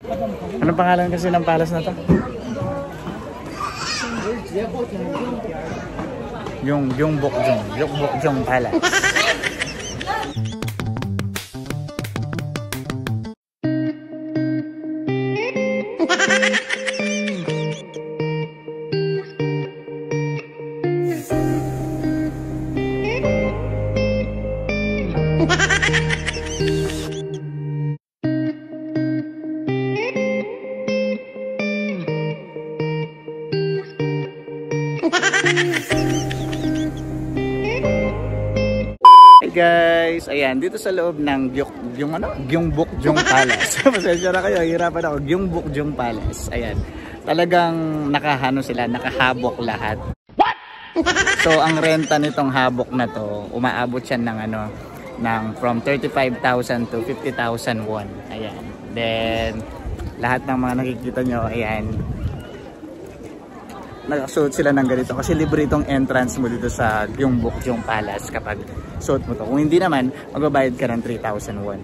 Anong pangalan kasi ng palace na to? Gyeongbokgung Palace. Hey guys, ayan dito sa loob ng Gyeongbokgung Palace. Pasensya na kayo, hirapan ako. Gyeongbokgung Palace. Ayan. Talagang nakahabok lahat. What? So ang renta nitong habok na to, umaabot siya ng from 35,000 to 50,000 won. Ayan. Then lahat ng mga nakikita nyo, ayan, nakasuot sila ng ganito kasi libre itong entrance mo dito sa Gyeongbokgung Palace kapag suot mo to. Kung hindi naman, magbabayad ka ng 3,000 won,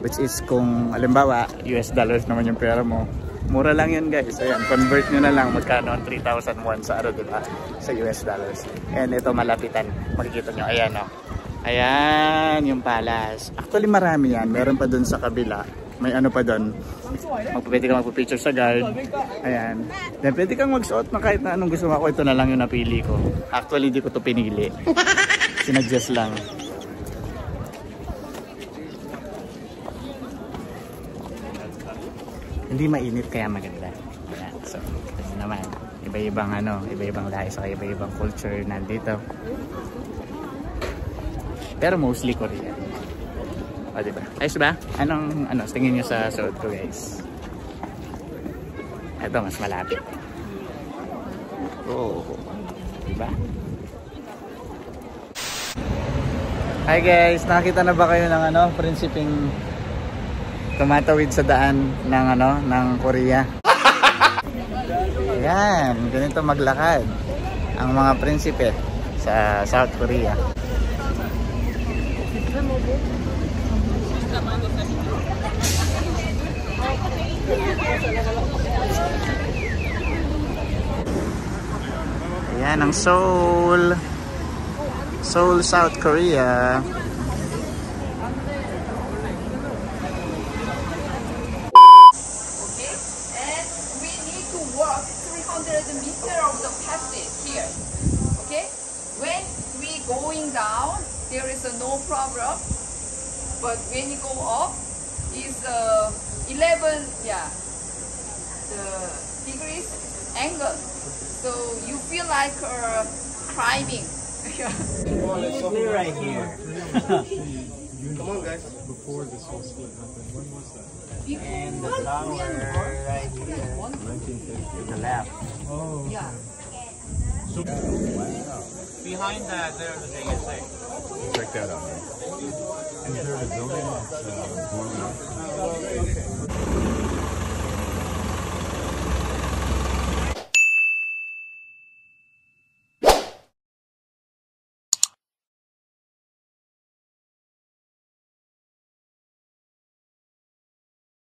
which is kung halimbawa US dollars naman yung pera mo, mura lang yun guys. Ayan, convert nyo na lang magkano ang 3,000 won sa diba? Sa US dollars. And ito malapitan, makikita nyo, ayan o. Ayan yung palace. Actually marami yan, meron pa dun sa kabila. May ano pa doon, pwede kang magpapicture sa guard. Ayan. Then pwede kang magsuot na kahit na anong gusto mo. Ako ito na lang yung napili ko. Actually hindi ko to pinili. Sinadjust lang. Hindi mainit kaya maganda. Ayan. So, kasi naman, iba-ibang lahi sa iba-ibang culture nandito. Pero mostly Korean. O, diba? Ayos ba? Anong tingin nyo sa suot ko guys? Ito mas malapit. Oh, diba? Hi guys, nakita na ba kayo ng prinsipeng tumatawid sa daan ng Korea? Ayan, ganito maglakad ang mga prinsipe sa South Korea. Ayan ang Seoul, South Korea. Down, there is no problem, but when you go up, is 11 the degrees angle, so you feel like climbing. Clear right here. Come on guys. Before this whole split happened, when was that? And the tower right here. 1950. To the left. Oh. Okay. Yeah. So, wow. Behind that, there's the JSA. Check that out. Is there a building that's blown up?